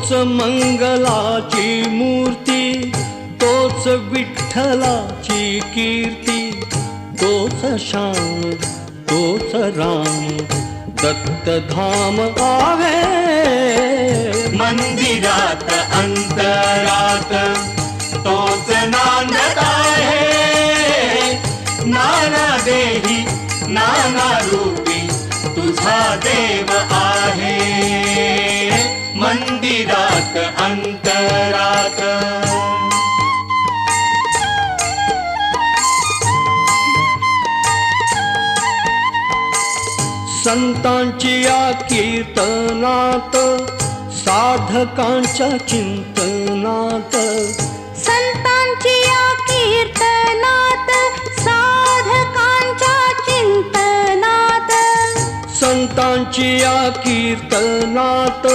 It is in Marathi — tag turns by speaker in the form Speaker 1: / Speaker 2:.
Speaker 1: तोच मंगलाची मूर्ती, तोच विठ्ठलाची कीर्ती, तोच श्याम तोच राम दत्तधाम आहे।
Speaker 2: मंदिरात अंतरात तोच नांदत आहे। नाना देही नाना रूपी तुझा देव आहे। मंदिरात अंतरात
Speaker 1: संतांची या कीर्तनात, साधकांच्या चिंतनात,
Speaker 3: संतांची या कीर्तनात, साधकांच्या चिंतनात,
Speaker 1: संतांची या कीर्तनात,